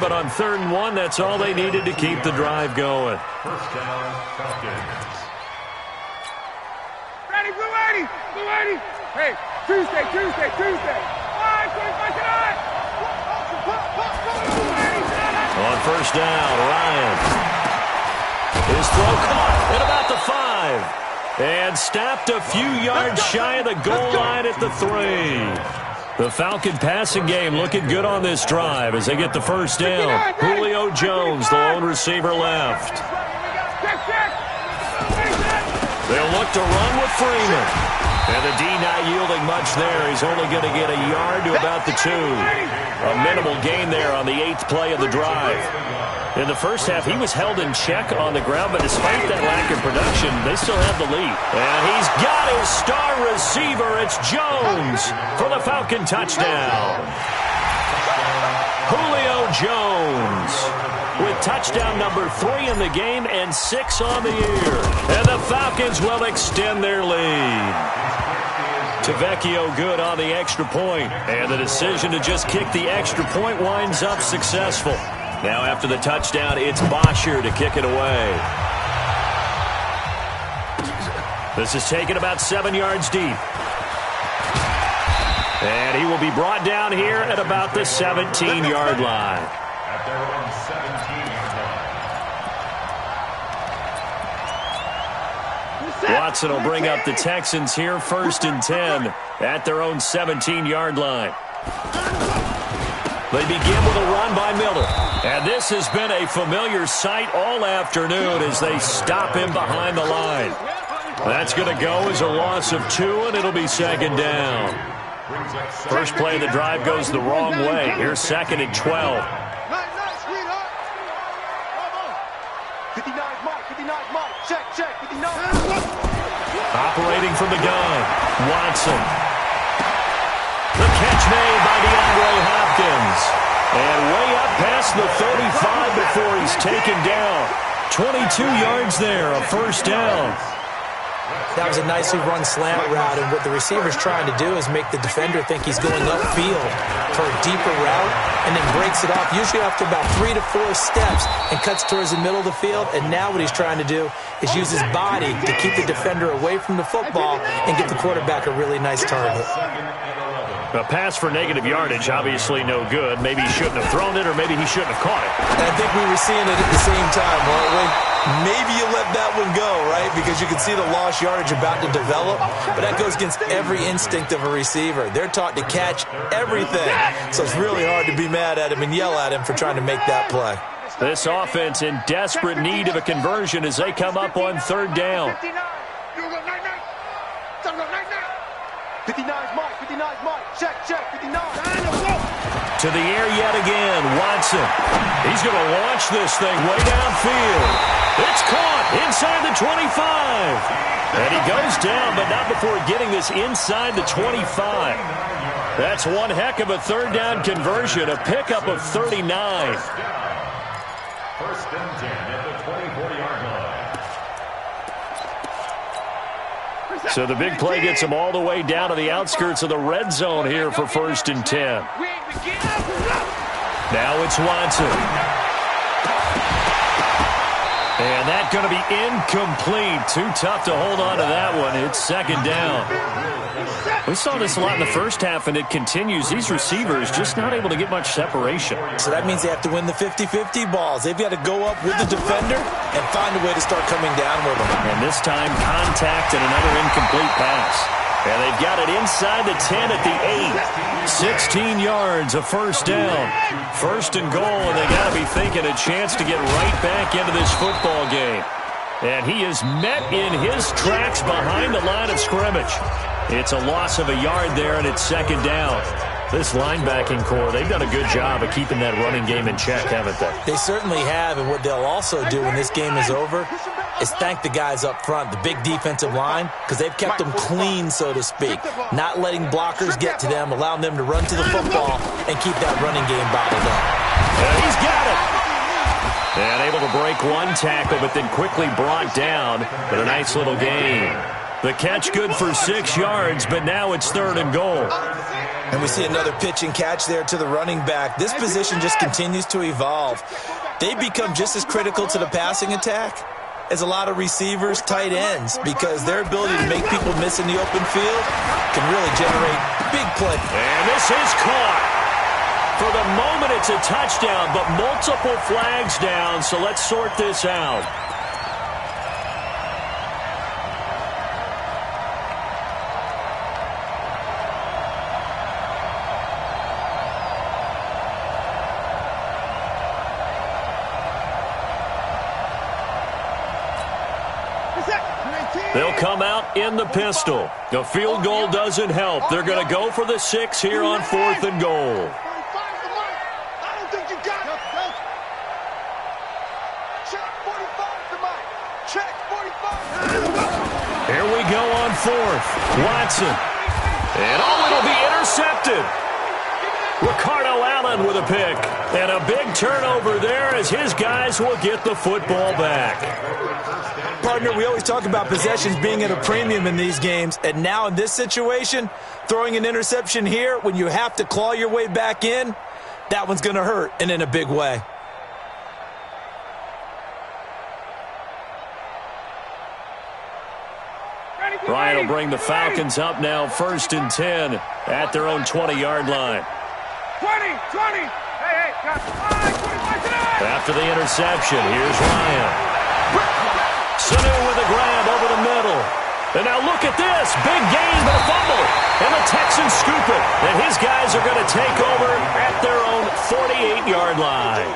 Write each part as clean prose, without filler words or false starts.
But on 3rd and 1, that's all they needed to keep the drive going. First down, Falcons. Ready, Blue 80! Blue 80! Hey, Tuesday! All right, 25 tonight! On 1st down, Ryan. His throw caught at about the 5. And stopped a few yards shy of the goal line at the 3. The Falcon passing game looking good on this drive as they get the 1st down. Julio Jones, the lone receiver left. They'll look to run with Freeman. And the D not yielding much there. He's only going to get a yard to about the 2. A minimal gain there on the 8th play of the drive. In the first half, he was held in check on the ground, but despite that lack of production, they still have the lead. And he's got his star receiver. It's Jones for the Falcon touchdown. Julio Jones with touchdown number 3 in the game and 6 on the year. And the Falcons will extend their lead. Tavecchio good on the extra point. And the decision to just kick the extra point winds up successful. Now after the touchdown, it's Bosher to kick it away. This is taken about 7 yards deep. And he will be brought down here at about the 17-yard line. At their own 17-yard line. Watson will bring up the Texans here 1st and 10 at their own 17-yard line. They begin with a run by Miller. And this has been a familiar sight all afternoon as they stop him behind the line. That's going to go as a loss of 2, and it'll be 2nd down. First play of the drive goes the wrong way. Here's 2nd and 12. Operating from the gun, Watson. The catch made by DeAndre Hopkins. And way up past the 35 before he's taken down. 22 yards there, a 1st down. That was a nicely run slant route, and what the receiver's trying to do is make the defender think he's going upfield for a deeper route, and then breaks it off, usually after about 3 to 4 steps, and cuts towards the middle of the field. And now what he's trying to do is use his body to keep the defender away from the football and get the quarterback a really nice target. A pass for negative yardage, obviously no good. Maybe he shouldn't have thrown it, or maybe he shouldn't have caught it. And I think we were seeing it at the same time, weren't we? Maybe you let that one go, right? Because you can see the lost yardage about to develop. But that goes against every instinct of a receiver. They're taught to catch everything. So it's really hard to be mad at him and yell at him for trying to make that play. This offense in desperate need of a conversion as they come up on 3rd down. 59's Mike, 59's Mike. Check, 59. To the air yet again, Watson. He's going to launch this thing way downfield. It's caught inside the 25. And he goes down, but not before getting this inside the 25. That's one heck of a 3rd down conversion, a pickup of 39. 1st and 10 at the 24-yard line. So the big play gets him all the way down to the outskirts of the red zone here for 1st and 10. Now it's Watson. And that's going to be incomplete. Too tough to hold on to that one. It's 2nd down. We saw this a lot in the first half, and it continues. These receivers just not able to get much separation. So that means they have to win the 50-50 balls. They've got to go up with the defender and find a way to start coming down with them. And this time, contact and another incomplete pass. And they've got it inside the 10 at the 8. 16 yards, a 1st down. 1st and goal, and they got to be thinking a chance to get right back into this football game. And he is met in his tracks behind the line of scrimmage. It's a loss of a yard there, and it's 2nd down. This linebacking core, they've done a good job of keeping that running game in check, haven't they? They certainly have, and what they'll also do when this game is over is thank the guys up front, the big defensive line, because they've kept them clean, so to speak, not letting blockers get to them, allowing them to run to the football and keep that running game bottled up. And he's got it. And able to break one tackle, but then quickly brought down. But a nice little gain. The catch good for 6 yards, but now it's 3rd and goal. And we see another pitch and catch there to the running back. This position just continues to evolve. They become just as critical to the passing attack as a lot of receivers, tight ends, because their ability to make people miss in the open field can really generate big play. And this is caught. For the moment, it's a touchdown, but multiple flags down, so let's sort this out. They'll come out in the pistol. The field goal doesn't help. They're going to go for the 6 here on 4th and goal. Here we go on 4th. Watson. And it'll be intercepted. Ricardo Allen with a pick. And a big turnover there as his guys will get the football back. Partner, we always talk about possessions being at a premium in these games, and now in this situation, throwing an interception here when you have to claw your way back in, that one's going to hurt, and in a big way. Ryan will bring the Falcons up now 1st and 10 at their own 20-yard line. 20. Hey, After the interception, here's Ryan. Sanu with a grab over the middle. And now look at this. Big gain, but a fumble. And the Texans scoop it. And his guys are going to take over at their own 48-yard line.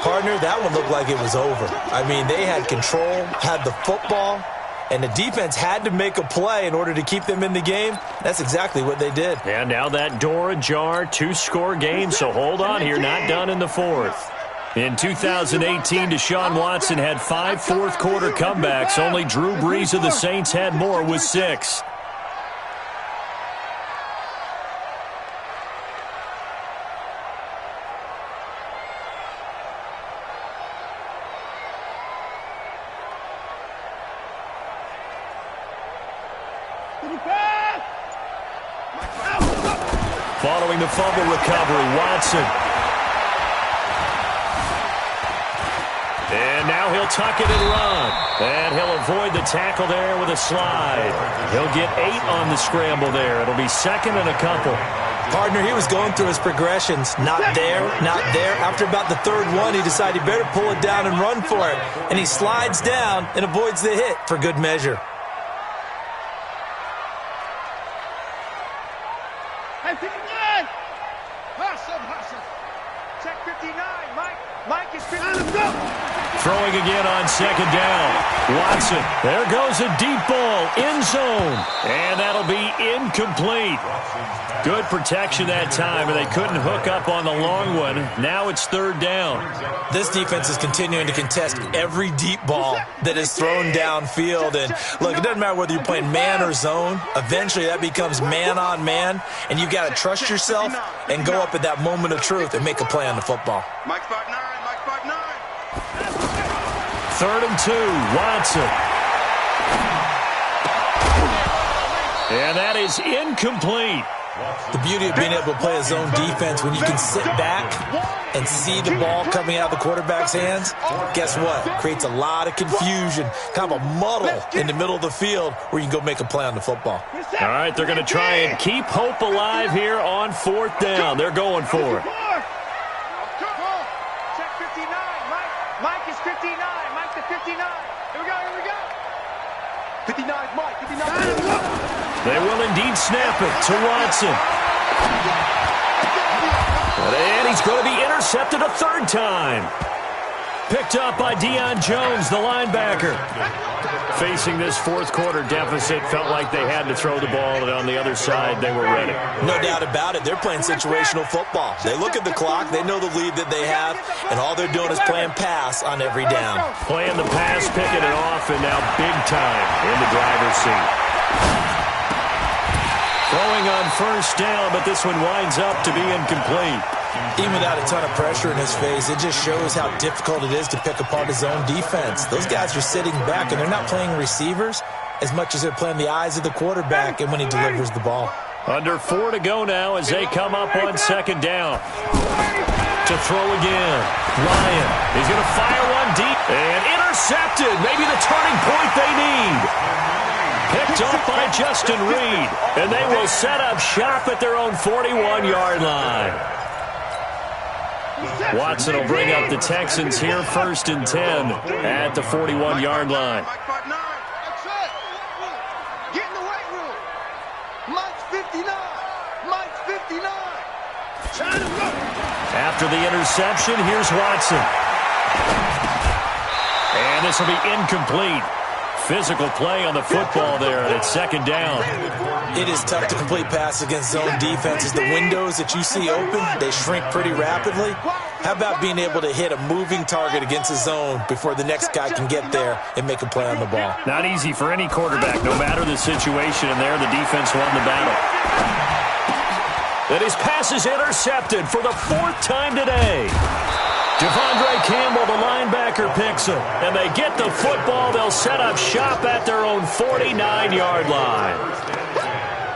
Partner, that one looked like it was over. I mean, they had control, had the football, and the defense had to make a play in order to keep them in the game. That's exactly what they did. And now that door ajar, 2-score game, so hold on here, not done in the 4th. In 2018, Deshaun Watson had 5 fourth-quarter comebacks. Only Drew Brees of the Saints had more with 6. Following the fumble recovery, Watson. And now he'll tuck it and run. And he'll avoid the tackle there with a slide. He'll get 8 on the scramble there. It'll be 2nd and a couple. Partner, he was going through his progressions. Not there, not there. After about the 3rd one, he decided he better pull it down and run for it. And he slides down and avoids the hit for good measure. Hey, 59! Hustle. Check 59, Mike. Mike is 59. Let's go! Throwing again on 2nd down. Watson. There goes a deep ball. End zone. And that'll be incomplete. Good protection that time, and they couldn't hook up on the long one. Now it's 3rd down. This defense is continuing to contest every deep ball that is thrown downfield. And look, it doesn't matter whether you're playing man or zone. Eventually that becomes man on man, and you got to trust yourself and go up at that moment of truth and make a play on the football. Mike 5'9", Mike 5'9". 3rd and 2, Watson. And that is incomplete. The beauty of being able to play a zone defense when you can sit back and see the ball coming out of the quarterback's hands, guess what? Creates a lot of confusion, kind of a muddle in the middle of the field where you can go make a play on the football. All right, they're going to try and keep hope alive here on 4th down. They're going for it. Check 59, Mike. Mike is 59. Mike to 59. Here we go. 59 is Mike. 59. They will indeed snap it to Watson. And he's going to be intercepted a 3rd time. Picked up by Deion Jones, the linebacker. Facing this 4th-quarter deficit, felt like they had to throw the ball, and on the other side, they were ready. No doubt about it. They're playing situational football. They look at the clock, they know the lead that they have, and all they're doing is playing pass on every down. Playing the pass, picking it off, and now big time in the driver's seat. Throwing on 1st down, but this one winds up to be incomplete. Even without a ton of pressure in his face, it just shows how difficult it is to pick apart his own defense. Those guys are sitting back, and they're not playing receivers as much as they're playing the eyes of the quarterback and when he delivers the ball. Under 4 to go now as they come up on second down. To throw again. Ryan is going to fire one deep and intercepted. Maybe the turning point they need. Picked up by Justin Reed. And they will set up shop at their own 41-yard line. Watson will bring up the Texans here, 1st and 10 at the 41-yard line. Get in the weight room. Mike's 59. Mike's 59. After the interception, here's Watson. And this will be incomplete. Physical play on the football there, and it's 2nd down. It is tough to complete passes against zone defenses. The windows that you see open, they shrink pretty rapidly. How about being able to hit a moving target against a zone before the next guy can get there and make a play on the ball? Not easy for any quarterback, no matter the situation, and there the defense won the battle. And his pass is intercepted for the 4th time today. Devondre Campbell, the linebacker, picks him. And they get the football. They'll set up shop at their own 49-yard line.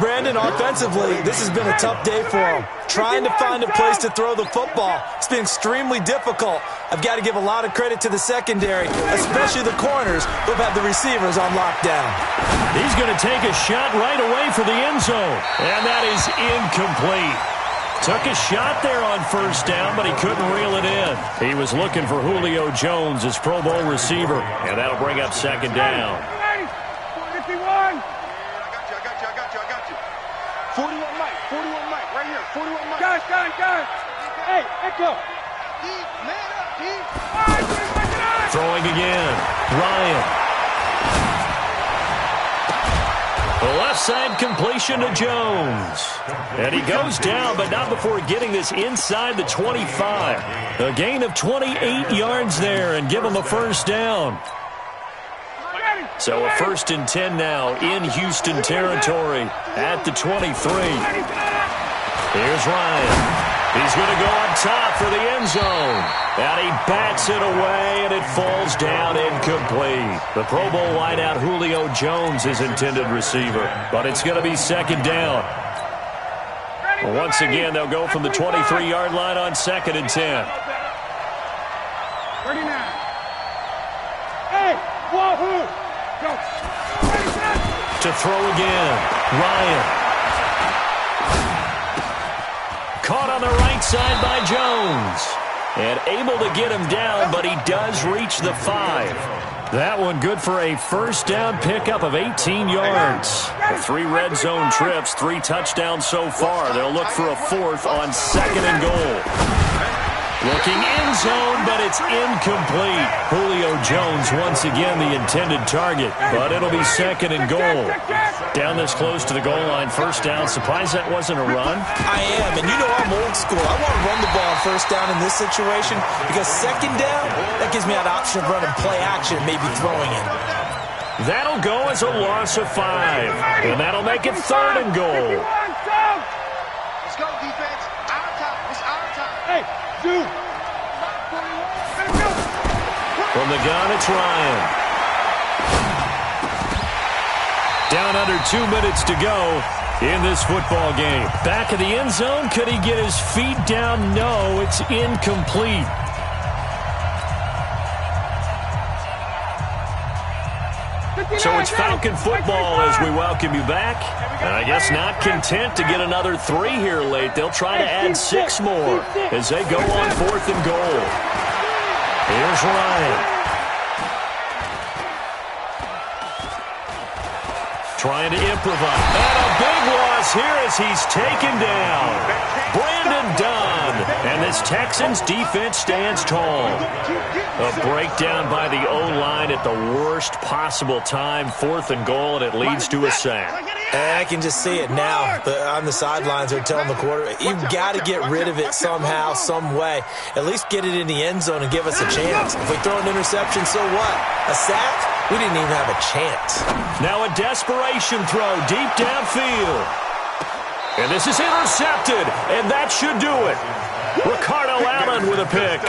Brandon, offensively, this has been a tough day for them. Trying to find a place to throw the football. It's been extremely difficult. I've got to give a lot of credit to the secondary, especially the corners who've had the receivers on lockdown. He's going to take a shot right away for the end zone. And that is incomplete. Took a shot there on 1st down, but he couldn't reel it in. He was looking for Julio Jones, his Pro Bowl receiver, and that'll bring up 2nd down. 51. I got you. 41 Mike, right here. 41 Mike. Guys. Hey, Echo. Man up, Throwing again. Ryan. The left side completion to Jones. And he goes down, but not before getting this inside the 25. A gain of 28 yards there and give him a 1st down. So a 1st and 10 now in Houston territory at the 23. Here's Ryan. He's going to go up top for the end zone. And he bats it away, and it falls down incomplete. The Pro Bowl wideout Julio Jones, his intended receiver. But it's going to be 2nd down. Once again, they'll go from the 23-yard line on 2nd and 10. 39. Hey, wahoo! Go. To throw again. Ryan. Caught on the right side by Jones. And able to get him down, but he does reach the 5. That one good for a 1st down pickup of 18 yards. 3 red zone trips, 3 touchdowns so far. They'll look for a 4th on 2nd and goal. Looking in zone, but it's incomplete. Julio Jones once again the intended target, but it'll be 2nd and goal. Down this close to the goal line, 1st down. Surprised that wasn't a run? I am, and you know I'm old school. I want to run the ball on 1st down in this situation because 2nd down, that gives me that option of running play action, maybe throwing it. That'll go as a loss of 5, and that'll make it 3rd and goal. Let's go, defense. Our time. It's our time. Hey, dude. From the gun, it's Ryan. Down under 2 minutes to go in this football game. Back of the end zone. Could he get his feet down? No, it's incomplete. So it's Falcon football as we welcome you back. And I guess not content to get another 3 here late. They'll try to add 6 more as they go on 4th and goal. Here's Ryan. Trying to improvise. And a big loss here as he's taken down. Brandon Dunn. And this Texans defense stands tall. A breakdown by the O-line at the worst possible time. 4th and goal, and it leads to a sack. And I can just see it now. On the sidelines, they're telling the quarterback, you've got to get rid of it somehow, some way. At least get it in the end zone and give us a chance. If we throw an interception, so what? A sack? We didn't even have a chance. Now a desperation throw deep downfield. And this is intercepted, and that should do it. Ricardo Allen with a pick.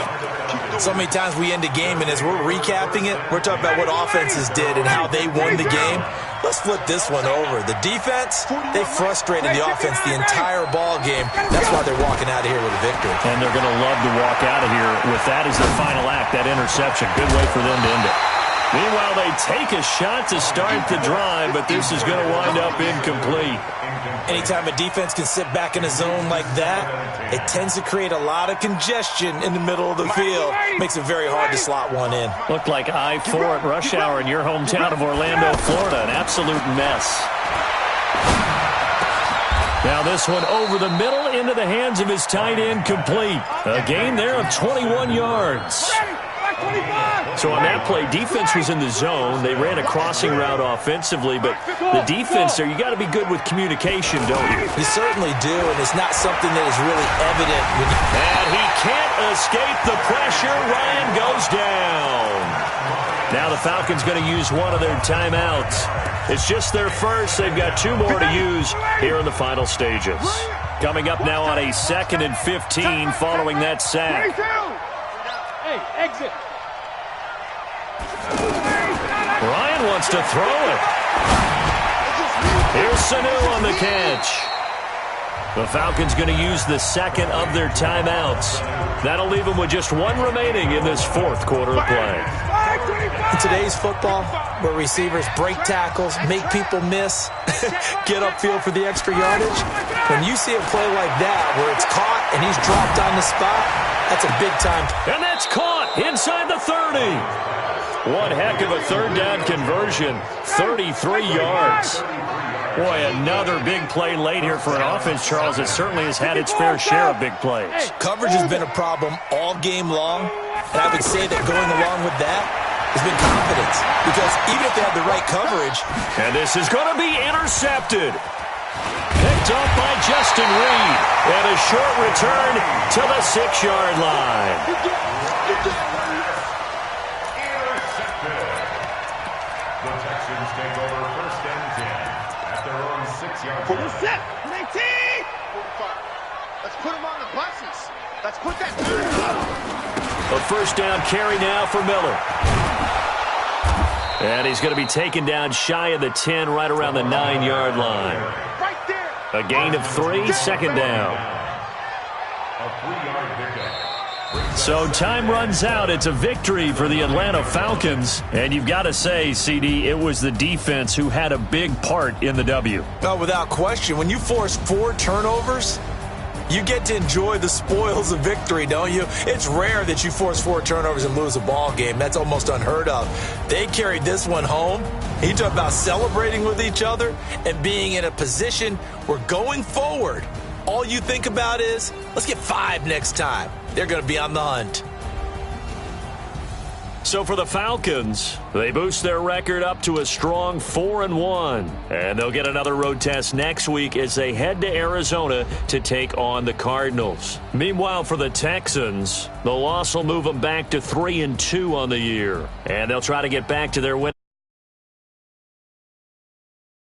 So many times we end a game, and as we're recapping it, we're talking about what offenses did and how they won the game. Let's flip this one over. The defense, they frustrated the offense the entire ball game. That's why they're walking out of here with a victory. And they're going to love to walk out of here with that as their final act, that interception. Good way for them to end it. Meanwhile, they take a shot to start the drive, but this is going to wind up incomplete. Anytime a defense can sit back in a zone like that, it tends to create a lot of congestion in the middle of the field. Makes it very hard to slot one in. Looked like I-4 at rush hour in your hometown of Orlando, Florida. An absolute mess. Now this one over the middle into the hands of his tight end, complete. A gain there of 21 yards. So on that play, defense was in the zone. They ran a crossing route offensively, but the defense there, you got to be good with communication, don't you? You certainly do, and it's not something that is really evident. And he can't escape the pressure. Ryan goes down. Now the Falcons going to use one of their timeouts. It's just their first. They've got 2 more to use here in the final stages. Coming up now on a 2nd and 15 following that sack. Hey, exit. Ryan wants to throw it. Here's Sanu on the catch. The Falcons going to use the second of their timeouts. That'll leave them with just 1 remaining in this 4th quarter of play. In today's football, where receivers break tackles, make people miss, get upfield for the extra yardage, when you see a play like that where it's caught and he's dropped on the spot, that's a big time. And that's caught inside the 30. One heck of a 3rd down conversion, 33 yards. Boy, another big play late here for an offense, Charles, that certainly has had its fair share of big plays. Coverage has been a problem all game long, and I would say that going along with that has been confidence, because even if they have the right coverage. And this is going to be intercepted. Picked up by Justin Reed. And a short return to the 6-yard line. The Texans take over 1st and 10 at their own 6-yard Pull line. the set. 19. 45. Let's put them on the buses. Let's put that. A 1st down carry now for Miller. And he's going to be taken down shy of the 10, right around the 9-yard line. Right there. A gain of 3, 2nd down. A 3-yard pickup. So time runs out. It's a victory for the Atlanta Falcons. And you've got to say, CD, it was the defense who had a big part in the W. No, without question. When you force 4 turnovers, you get to enjoy the spoils of victory, don't you? It's rare that you force 4 turnovers and lose a ball game. That's almost unheard of. They carried this one home. He talked about celebrating with each other and being in a position where going forward, all you think about is, let's get 5 next time. They're going to be on the hunt. So for the Falcons, they boost their record up to a strong 4-1. And they'll get another road test next week as they head to Arizona to take on the Cardinals. Meanwhile, for the Texans, the loss will move them back to 3-2 on the year. And they'll try to get back to their win.